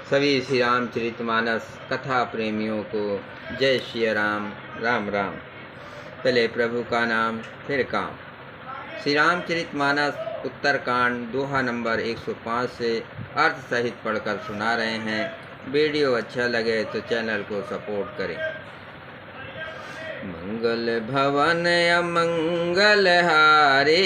सभी श्री रामचरितमानस कथा प्रेमियों को जय श्री राम। राम राम। पहले प्रभु का नाम फिर काम। श्री रामचरितमानस उत्तरकांड दोहा नंबर 105 से अर्थ सहित पढ़कर सुना रहे हैं। वीडियो अच्छा लगे तो चैनल को सपोर्ट करें। मंगल भवन अमंगल हारे,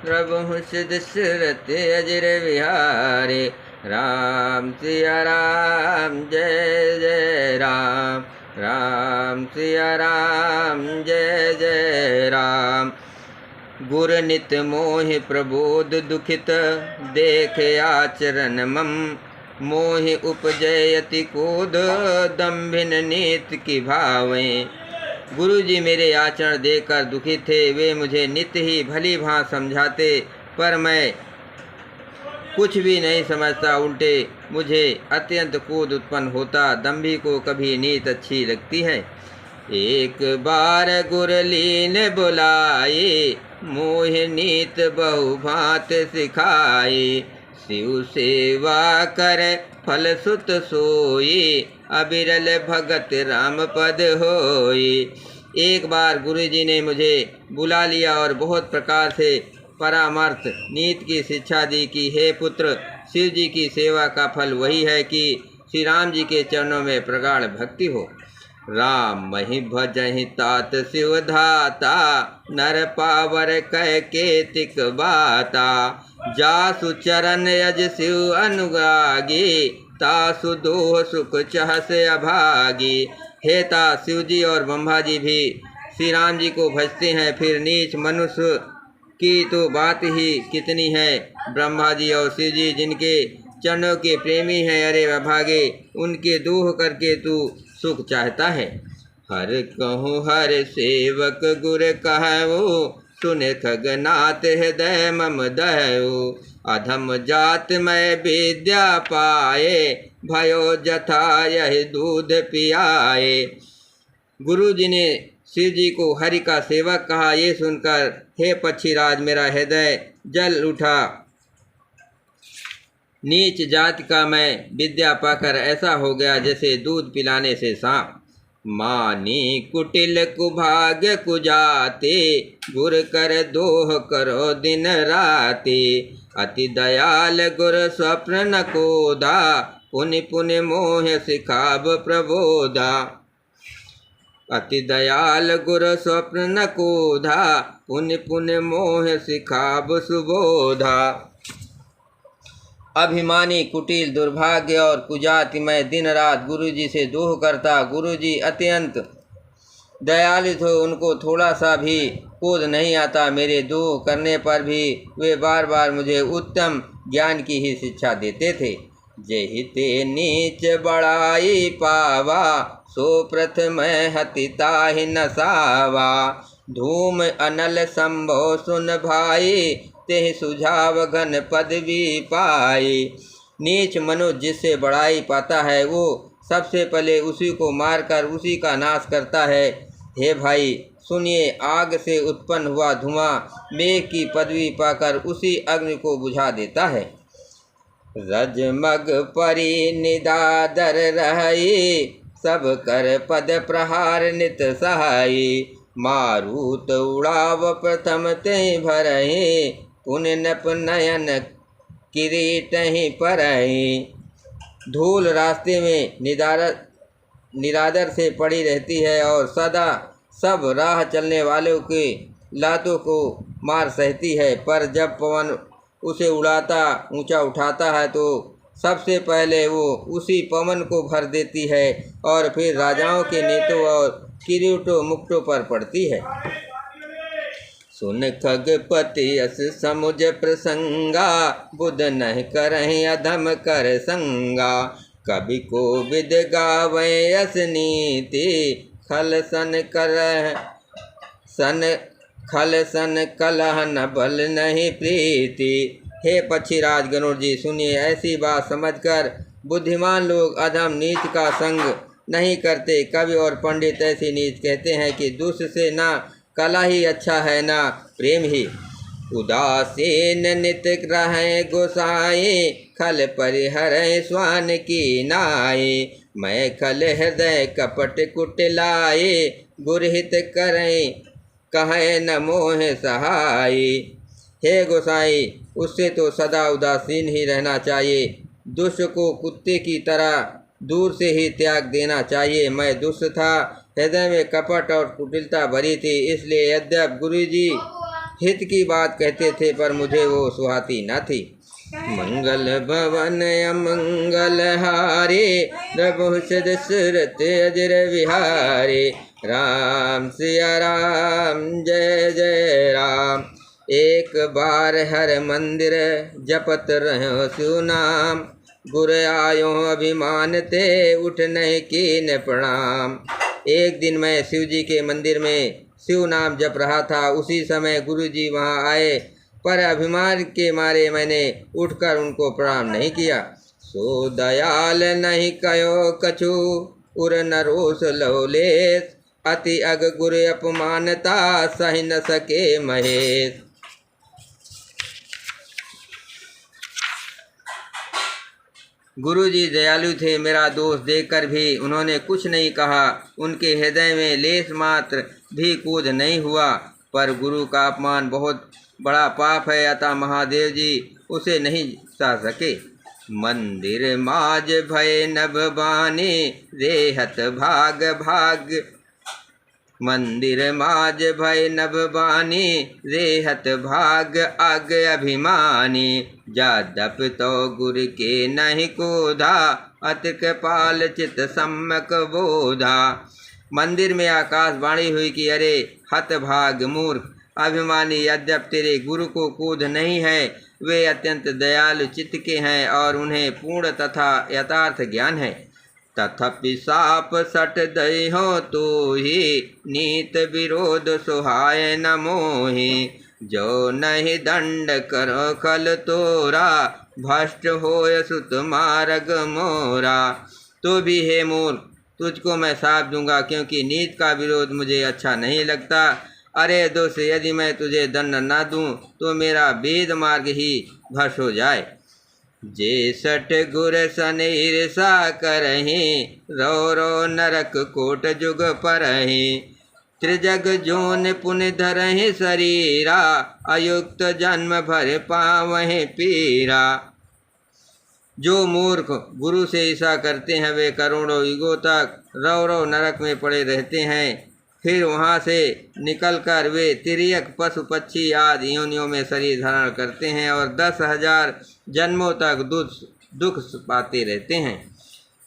प्रभु दशरथ अजर विहारे। राम सिया राम जय जय राम, राम सिया राम जय जय राम। गुर नित मोहि प्रबोध दुखित, देखे आचरण मम। मोहि उपजयति क्रोध, दंभिन नीत की भावें। गुरु जी मेरे आचरण देखकर दुखित थे। वे मुझे नित्य ही भली भांति समझाते, पर मैं कुछ भी नहीं समझता। उल्टे मुझे अत्यंत क्रोध उत्पन्न होता। दंभी को कभी नीत अच्छी लगती है। एक बार गुरलीन बुलाए, मोह नीत बहु भांत सिखाए। शिव सेवा कर फल सुत सोई, अबिरल भगत राम पद होई। एक बार गुरु जी ने मुझे बुला लिया और बहुत प्रकार से परामर्श नीत की शिक्षा दी कि हे पुत्र, शिव जी की सेवा का फल वही है कि श्री राम जी के चरणों में प्रगाढ़ भक्ति हो। राम महि भजहि तात शिव धाता, नर पावर कह केतिक बाता। जासु चरण यज शिव अनुरागी, तासु दोह सुख चहस अभागी। हेता शिव जी और ब्रह्मा जी भी श्री राम जी को भजते हैं, फिर नीच मनुष्य की तो बात ही कितनी है। ब्रह्मा जी और शिव जी जिनके चरणों के प्रेमी हैं, अरे अभागे, उनके दोह करके तू सुख चाहता है। हर कहूँ हर सेवक गुर कहवो, सुन खगनाथ हृदय मम दयो। अधम जात मैं विद्या पाए, भयो जथा यह दूध पियाए। गुरु जी ने शिव जी को हरि का सेवक कहा। ये सुनकर हे पक्षीराज, मेरा हृदय जल उठा। नीच जाति का मैं विद्या पाकर ऐसा हो गया जैसे दूध पिलाने से सांप। मानी कुटिल कुभाग्य कुजाते, गुर कर दोह करो दिन राते। अति दयाल गुर स्वप्न न कोदा, पुनि पुनि मोह सिखाब प्रबोधा। अति दयाल गुर स्वप्न न कोधा, पुनि पुनि मोह सिखाब सुबोधा। अभिमानी कुटिल दुर्भाग्य और कुजाति मैं दिन रात गुरु जी से दोह करता। गुरु जी अत्यंत दयालु थे, उनको थोड़ा सा भी क्रोध नहीं आता। मेरे दोह करने पर भी वे बार बार मुझे उत्तम ज्ञान की ही शिक्षा देते थे। जहिते नीच बड़ाई पावा, सो प्रथम हति ताहि नसावा। धूम अनल संभव सुन भाई, तेहि सुझाव घन पदवी पाई। नीच मनुष्य जिससे बड़ाई पाता है, वो सबसे पहले उसी को मारकर उसी का नाश करता है। हे भाई सुनिए, आग से उत्पन्न हुआ धुआं मेघ की पदवी पाकर उसी अग्नि को बुझा देता है। रजमग परी निदादर रही, सब कर पद प्रहार नित सहाई। मारुत उड़ाव प्रथम ते भरही, पुण्य नप नयन किरीट ही परही। धूल रास्ते में निरादर से पड़ी रहती है और सदा सब राह चलने वालों के लातों को मार सहती है, पर जब पवन उसे उड़ाता ऊंचा उठाता है तो सबसे पहले वो उसी पवन को भर देती है और फिर राजाओं के नेतों और किरीटों मुक्टों पर पड़ती है। सुन खगपति अस समुझ प्रसंगा, बुध नह करहि अधम कर संगा। कवि को विद गावै अस नीति, खल सन कलह न बल नहीं प्रीति। हे पक्षीराज गरुड़ जी, सुनिए, ऐसी बात समझकर बुद्धिमान लोग अधम नीच का संग नहीं करते। कवि और पंडित ऐसी नीच कहते हैं कि दुष्ट से ना कला ही अच्छा है ना प्रेम ही। उदासीन नित रहे गोसाई, खल परिहर स्वान की नाई। मैं खल हृदय कपट कुटिलाए, गुरहित करें कहे न मोह सहाय। हे गोसाई, उससे तो सदा उदासीन ही रहना चाहिए। दुष्ट को कुत्ते की तरह दूर से ही त्याग देना चाहिए। मैं दुष्ट था, हृदय में कपट और कुटिलता भरी थी, इसलिए यद्यप गुरुजी हित की बात कहते थे पर मुझे वो सुहाती न थी। मंगल भवन अमंगल हारे, प्रभु दशरथ अजर विहारे। राम सिया राम जय जय राम। एक बार हर मंदिर जपत रहो शिव नाम, गुर आयो अभिमान ते उठ नहीं कीन प्रणाम। एक दिन मैं शिव जी के मंदिर में शिव नाम जप रहा था। उसी समय गुरु जी वहाँ आए, पर अभिमान के मारे मैंने उठकर उनको प्रणाम नहीं किया। सो दयाल नहीं कयो कछु, उर न रोष लौलेश। अति अग गुर अपमानता, सह न सके महेश। गुरुजी दयालु थे, मेरा दोष देखकर भी उन्होंने कुछ नहीं कहा। उनके हृदय में लेश मात्र भी क्रोध नहीं हुआ। पर गुरु का अपमान बहुत बड़ा पाप है, अतः महादेव जी उसे नहीं सह सके। मंदिर माज भय नभ बानी, रेहत भाग भाग। मंदिर माज भय नभ बानी, रेहत भाग अग अभिमानी। जादप तो गुर के नहीं कोधा, अति कृपाल चित सम्यक बोधा। मंदिर में आकाश वाणी हुई कि अरे हत भाग मूर्ख अभिमानी, यद्यप तेरे गुरु को क्रोध नहीं है, वे अत्यंत दयालु चित्त के हैं और उन्हें पूर्ण तथा यथार्थ ज्ञान है। तथापि साप सट दई हो तो ही, नीत विरोध सुहाय न मोहि। जो नहीं दंड करो खल तोरा, भ्रष्ट होय सुत मार्ग मोरा। तो भी हे मूर्ख, तुझको मैं साप दूंगा, क्योंकि नीत का विरोध मुझे अच्छा नहीं लगता। अरे दोस्त, यदि मैं तुझे दंड न दूं तो मेरा वेद मार्ग ही भ्रष्ट हो जाए। जे सठ गुर सन ईर्षा करही, रो रो नरक कोट जुग परही। त्रिजग जोन पुन धरहि शरीरा, अयुक्त जन्म भर पावहि पीरा। जो मूर्ख गुरु से ईर्षा करते हैं वे करोड़ों युगों तक रौ रौ नरक में पड़े रहते हैं। फिर वहाँ से निकलकर वे तिर्यक पशु पक्षी आदि योनियों में शरीर धारण करते हैं और 10,000 जन्मों तक दुख पाते रहते हैं।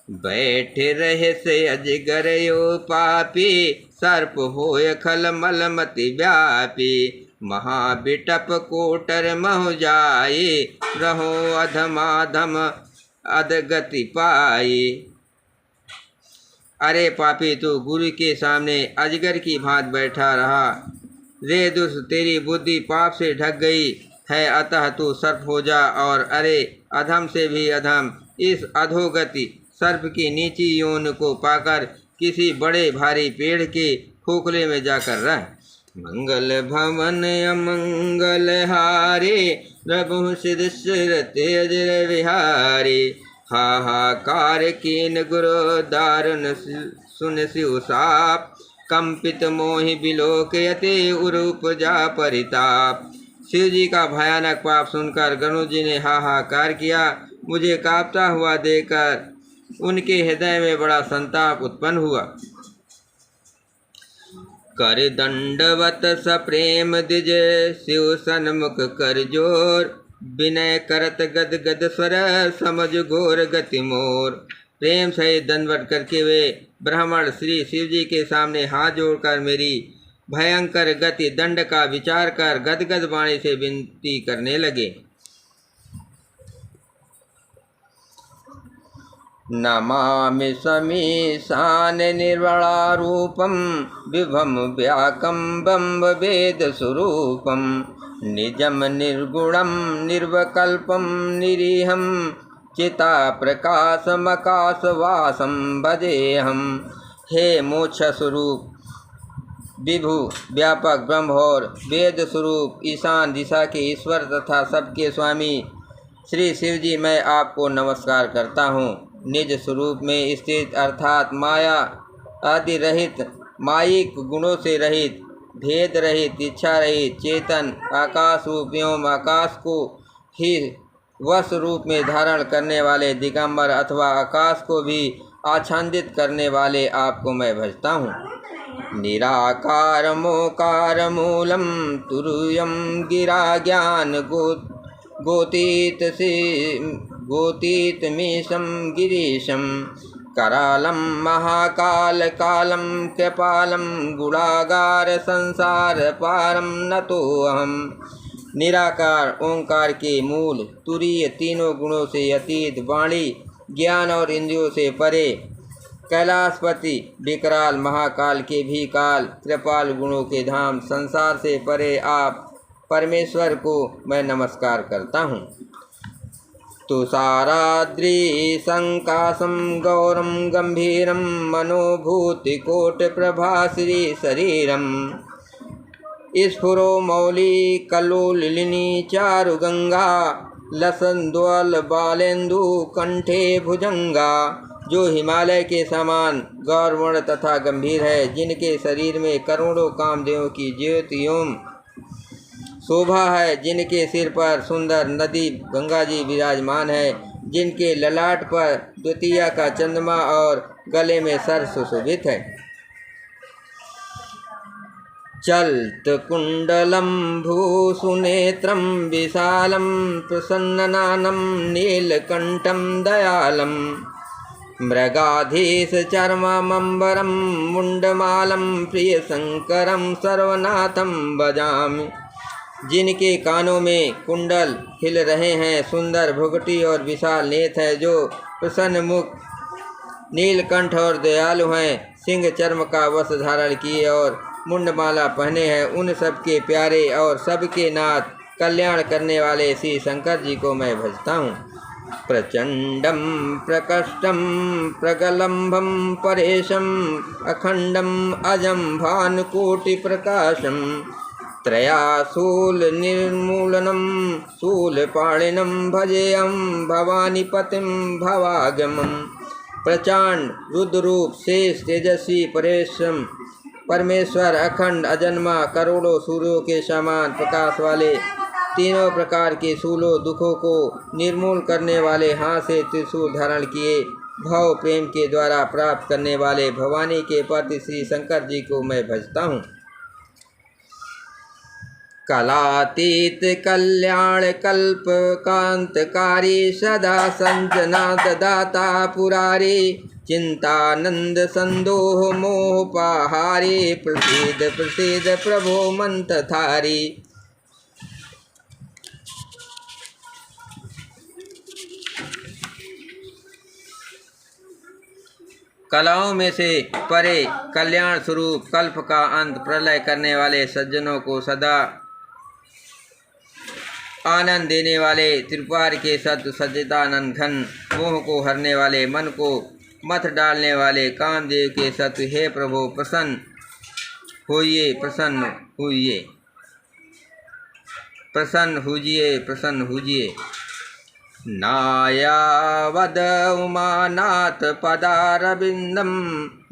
बैठे रहे से अजगर यो पापी, सर्प होय खल मल मति व्यापी। महाबिटप कोटर महु जाए, रहो अधमाधम अधगति पाए। अरे पापी, तू गुरु के सामने अजगर की भांत बैठा रहा। रे दुष्ट, तेरी बुद्धि पाप से ढक गई है, अतः तू सर्प हो जा। और अरे अधम से भी अधम इस अधोगति सर्प की नीची योन को पाकर किसी बड़े भारी पेड़ के खोखले में जाकर रह। मंगल भवन अमंगल हारे, प्रभु दशरथ अजर विहारे। हाहाकार कीन गुरु दारुण सुन शिव साप, कंपित मोहि बिलोकयते उरूप जा परिताप। शिव जी का भयानक पाप सुनकर गणु जी ने हाहाकार किया। मुझे कांपता हुआ देखकर उनके हृदय में बड़ा संताप उत्पन्न हुआ। कर दंडवत सप्रेम द्विज, शिव सन्मुख कर जोर। विनय करत गद गद स्वर, समझ घोर गति मोर। प्रेम सहित दंडवत करके वे ब्राह्मण श्री शिव जी के सामने हाथ जोड़कर मेरी भयंकर गति दंड का विचार कर गदगद वाणी से विनती करने लगे। नमामि समीशान निर्वणारूपम, विभम व्याकम्बम वेद स्वरूपम। निजम निर्गुणम निर्वकल्पम निरीहम, चिता प्रकाशमकाशवासम भजेहम। हे मोक्ष स्वरूप, विभु व्यापक ब्रह्म और वेद स्वरूप ईशान दिशा के ईश्वर तथा सबके स्वामी श्री शिव जी, मैं आपको नमस्कार करता हूँ। निज स्वरूप में स्थित अर्थात माया आदि रहित, मायिक गुणों से रहित, भेद रहित, इच्छा रहित, चेतन आकाश रूप एवं आकाश को ही वश रूप में धारण करने वाले दिगंबर अथवा आकाश को भी आच्छादित करने वाले आपको मैं भजता हूँ। निराकार मोकार मूलम तुरुयम गिरा ज्ञान गोतीत मीशम गिरीशम करालम महाकाल कालम कृपालम गुणागार संसार पारम नतो अहम। निराकार ओंकार के मूल, तुरीय तीनों गुणों से अतीत, वाणी ज्ञान और इंद्रियों से परे, कैलाशपति विकराल महाकाल के भी काल, कृपाल गुणों के धाम, संसार से परे आप परमेश्वर को मैं नमस्कार करता हूँ। तुषाराद्रि संकाशम गौरम गंभीरम मनोभूति कोट प्रभाश्री शरीरम स्फुरो मौली कलोलिनी चारु गंगा लसन द्वल बालेन्दु कंठे भुजंगा। जो हिमालय के समान गौरवर्ण तथा गंभीर है, जिनके शरीर में करोड़ों कामदेवों की ज्योतियों शोभा है, जिनके सिर पर सुंदर नदी गंगा जी विराजमान है, जिनके ललाट पर द्वितीया का चंद्रमा और गले में सर सुशोभित है। चलत कुंडलम भूसुनेत्रम विशालम प्रसन्ननानम नीलकंठम दयालम मृगाधीश चर्ममंबरम मुंडमालम प्रिय शंकरम सर्वनाथम भजामि। जिनके कानों में कुंडल हिल रहे हैं, सुंदर भुगटी और विशाल नेत्र है, जो प्रसन्न मुख, नीलकंठ और दयालु हैं, सिंह चर्म का वस्त्र धारण किए और मुंडमाला पहने हैं, उन सबके प्यारे और सबके नाथ, कल्याण करने वाले श्री शंकर जी को मैं भजता हूँ। प्रचंडम प्रकष्टम प्रगलंभम परेशम अखंडम अजम भानुकोटि प्रकाशम त्रयासूल निर्मूलनम शूलपाणिनम भजेयम भवानीपतिम भवागमम। प्रचंड रुद्ररूप शेष तेजस्वी परमेश्वर अखंड अजन्मा, करोड़ों सूर्यों के समान प्रकाश वाले, तीनों प्रकार के शूलों दुखों को निर्मूल करने वाले, हाथ से त्रिशूल धारण किए भाव प्रेम के द्वारा प्राप्त करने वाले भवानी के पति श्री शंकर जी को मैं भजता हूँ। कलातीत कल्याण कल्प कांतकारी सदा संजना दाता पुरारी चिंतानंद संदोह मोह पहारी प्रसिद्ध प्रसिद्ध प्रभो मंत्रधारी। कलाओं में से परे कल्याण स्वरूप कल्प का अंत प्रलय करने वाले सज्जनों को सदा आनंद देने वाले त्रिपुर के सत्य सच्चिदानंद घन, मोह को हरने वाले, मन को मत डालने वाले कामदेव के सत्य, हे प्रभु प्रसन्न होइए, प्रसन्न होइए, प्रसन्न होइए, प्रसन्न होइए। नायावद उमानाथ पदारविंदम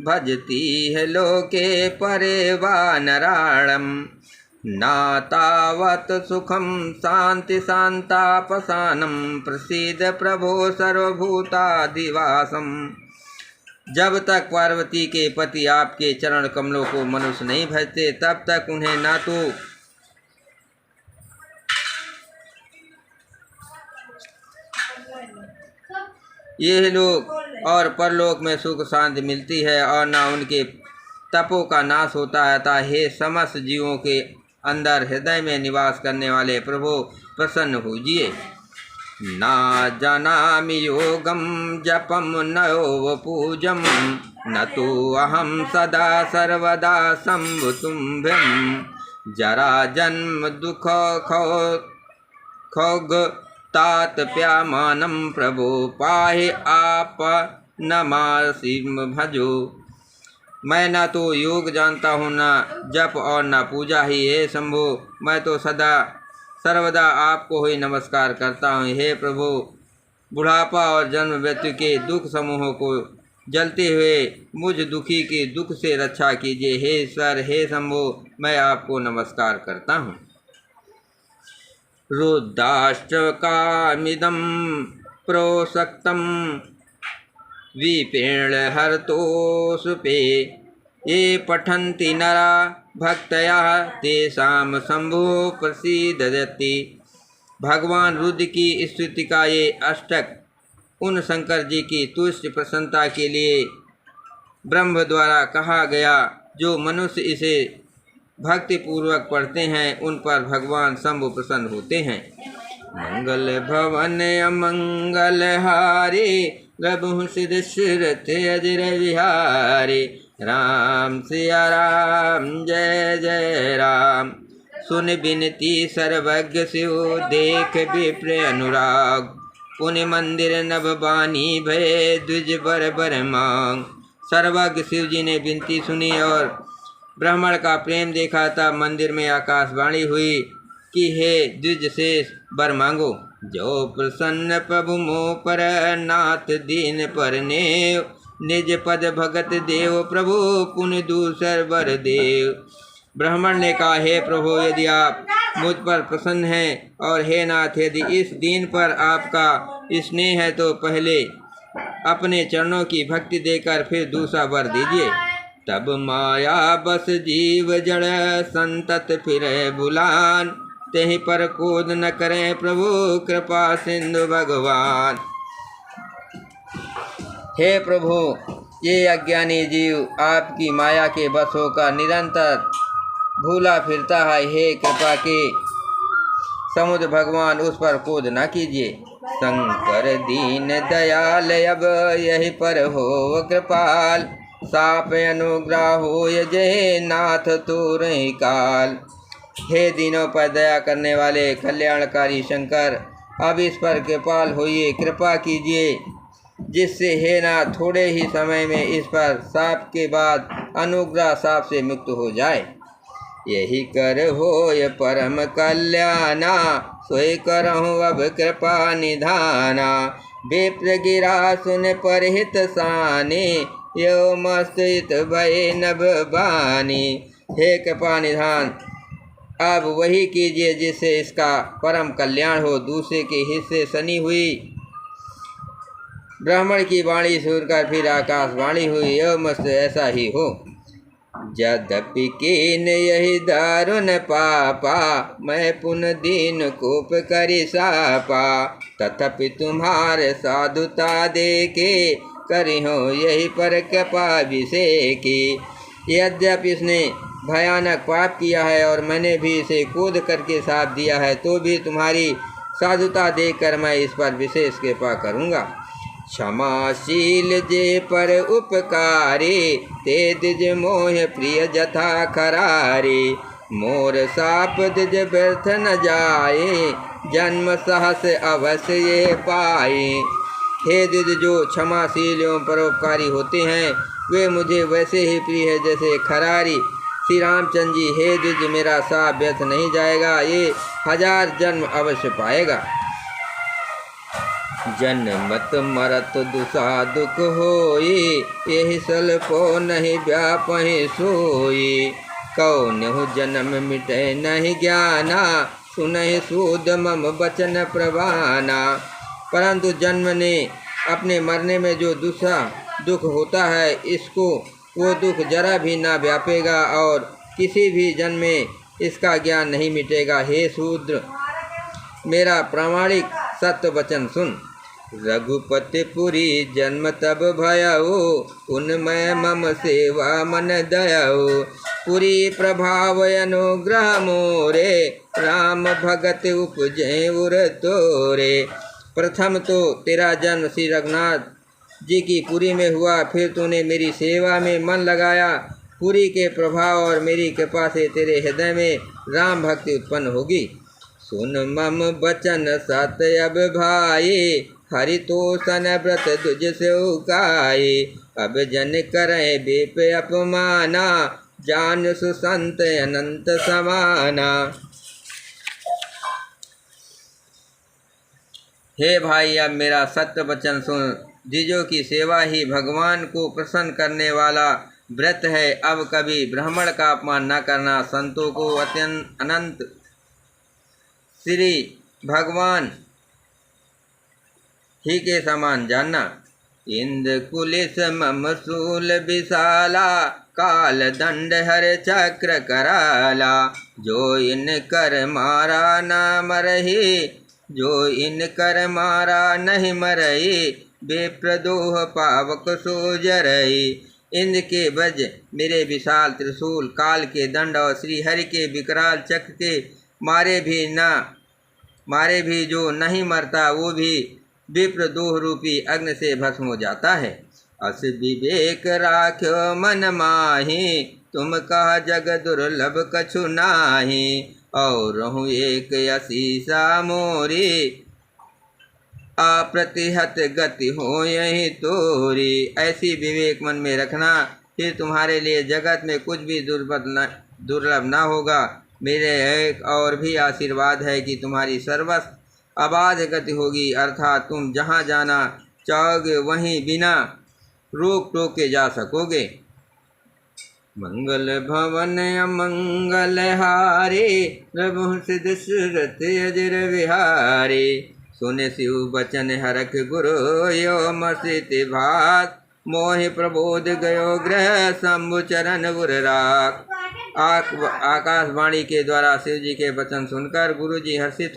भजती है लोके परे वानराणम नातावत सुखम शांति शांतापसानम प्रसीद प्रभो सर्वभूतादिवासम। जब तक पार्वती के पति आपके चरण कमलों को मनुष्य नहीं भजते, तब तक उन्हें ना तो यह लोक और परलोक में सुख शांति मिलती है और न उनके तपों का नाश होता है। अतः हे समस्त जीवों के अंदर हृदय में निवास करने वाले प्रभु प्रसन्न होजिए। ना जानामि योगम जपम नयो पूजम न तो अहम सदा सर्वदा संभुतुम्भ्यम जरा जन्म दुख खौग तात प्यामानम प्रभो पाहि आप नमासिम भजो। मैं ना तो योग जानता हूँ, ना जप और ना पूजा ही। हे शंभो, मैं तो सदा सर्वदा आपको ही नमस्कार करता हूँ। हे प्रभु, बुढ़ापा और जन्म मृत्यु के दुख समूहों को जलते हुए मुझ दुखी की दुख से रक्षा कीजिए। हे ईश्वर, हे शंभो, मैं आपको नमस्कार करता हूँ। रुद्राष्टकामिदं प्रोसक्तं विपीर्ण हरतोषुपे, ये पठन्ति नरा भक्तया तेषां शंभो प्रसीदति। भगवान रुद्र की स्तुति का ये अष्टक उन शंकर जी की तुष्ट प्रसन्नता के लिए ब्रह्म द्वारा कहा गया। जो मनुष्य इसे भक्ति पूर्वक पढ़ते हैं उन पर भगवान शंभु प्रसन्न होते हैं। मंगल भवन अमंगल हारे, प्रभु सिद्ध सुरत अजर विहारे। राम सिया राम, जय जय राम। सुन बिनती सर्वज्ञ शिव, देख विप्र अनुराग। पुण्य मंदिर नभ बानी भय, द्विज बर बर मांग। सर्वज्ञ शिव जी ने विनती सुनी और ब्राह्मण का प्रेम देखा। तब मंदिर में आकाशवाणी हुई कि हे द्विज शेष, वर मांगो। जो प्रसन्न प्रभु मोह पर, नाथ दीन पर नेव। निज पद भगत देव, प्रभु पुण्य दूसर वर देव। ब्राह्मण ने कहा, हे प्रभु, यदि आप मुझ पर प्रसन्न हैं और हे नाथ, यदि इस दीन पर आपका स्नेह है तो पहले अपने चरणों की भक्ति देकर फिर दूसरा वर दीजिए। तब माया बस जीव जड़, संतत फिरे बुलान। तेहि पर क्रोध न करें प्रभु, कृपा सिंधु भगवान। हे प्रभु, ये अज्ञानी जीव आपकी माया के बस होकर निरंतर भूला फिरता है। हे कृपा के समुद्र भगवान, उस पर क्रोध न कीजिए। शंकर दीन दयाल, अब यही पर हो कृपाल। साप अनुग्रह हो जय, नाथ तो रही काल। हे दीनों पर दया करने वाले कल्याणकारी शंकर, अब इस पर कृपाल होइए, कृपा कीजिए, जिससे हे नाथ थोड़े ही समय में इस पर साप के बाद अनुग्रह साप से मुक्त हो जाए। यही कर होय परम कल्याणा, सोई करहूँ अब कृपा निधाना। विप्र गिरा सुन परहित साने, यो मस्त भय नभ बानी। हे कृपा निधान, अब वही कीजिए जिससे इसका परम कल्याण हो। दूसरे के हिस्से सनी हुई ब्राह्मण की वाणी सुनकर फिर आकाशवाणी हुई, यो मस्त ऐसा ही हो। यद्यपि कीन यही दारुण पापा, मैं पुन दीन कोप करी सापा। तथापि तुम्हारे साधुता देखे, करी हो यही पर कृपा अभिषेकी। यद्यपि इसने भयानक पाप किया है और मैंने भी इसे क्रोध करके साथ दिया है, तो भी तुम्हारी साधुता देखकर मैं इस पर विशेष कृपा करूँगा। क्षमाशील जे पर उपकारी, ते दिज मोह प्रिय जथा खरारे। मोर साप दिज व्यर्थ न जाए, जन्म सहस अवश्य ये पाए। हे दिज जो क्षमाशील एवं परोपकारी होते हैं, वे मुझे वैसे ही प्रिय है जैसे खरारी। श्री रामचंद्र जी, हे दिज मेरा साप व्यर्थ नहीं जाएगा, ये 1000 जन्म अवश्य पाएगा। जन्मत मरत दुसा दुख होई, यही सल्पो नहीं व्यापहि सोई। कौन्हु जन्म मिटे नहीं ज्ञाना, सुनहि सूद मम वचन प्रवाना। परंतु जन्म ने अपने मरने में जो दूसरा दुख होता है, इसको वो दुख जरा भी ना व्यापेगा और किसी भी जन्म में इसका ज्ञान नहीं मिटेगा। हे शूद्र, मेरा प्रामाणिक सत्य वचन सुन। रघुपति पुरी जन्म तब भयउ, उनमय मम सेवा मन दयउ। पुरी प्रभाव अनुग्रह मोरे, राम भगत उपजे उर तोरे। प्रथम तो तेरा जन्म श्री रघुनाथ जी की पुरी में हुआ, फिर तूने मेरी सेवा में मन लगाया। पुरी के प्रभाव और मेरी कृपा से तेरे हृदय में राम भक्ति उत्पन्न होगी। सुन मम बचन सत अब भाई, हरितोषण व्रत दुज सेवकाई। अब जन करे बेप अपमाना, जान सुसंत अनंत समाना। हे भाई, अब मेरा सत्य वचन सुन। द्विजों की सेवा ही भगवान को प्रसन्न करने वाला व्रत है। अब कभी ब्राह्मण का अपमान न करना, संतों को अत्यंत अनंत श्री भगवान ही के समान जानना। इंद्र कुलिस ममसूल विशाला, काल दंड हर चक्र कराला। जो इन कर मारा न मरही, जो इन कर मारा नहीं मरई। बेप्रदोह पावक सो जरई। इंद्र के वज, मेरे विशाल त्रिशूल, काल के दंड और श्री हरि के विकराल चक्र के मारे भी जो नहीं मरता, वो भी विप्रदोह रूपी अग्नि से भस्म हो जाता है। अस विवेक राख्यो मन माही, तुम कहा जग दुर्लभ कछु नाही। और रहूं एक असीसा मोरी, अप्रतिहत गति हो यही तोरी। ऐसी विवेक मन में रखना, फिर तुम्हारे लिए जगत में कुछ भी दुर्लभ ना होगा। मेरे एक और भी आशीर्वाद है कि तुम्हारी सर्वस्व अबाध गति होगी, अर्थात तुम जहाँ जाना चाहोगे वहीं बिना रोक टोक के जा सकोगे। मंगल भवन अमंगल हारे, प्रभु सिद्ध सुरत अजर विहारे। सुन शिव बचन हरख गुरु, यो मसित भात। मोहि प्रबोध गयो ग्रह, शंभु चरण गुर राख। आकाशवाणी के द्वारा शिव जी के वचन सुनकर गुरु जी हर्षित हो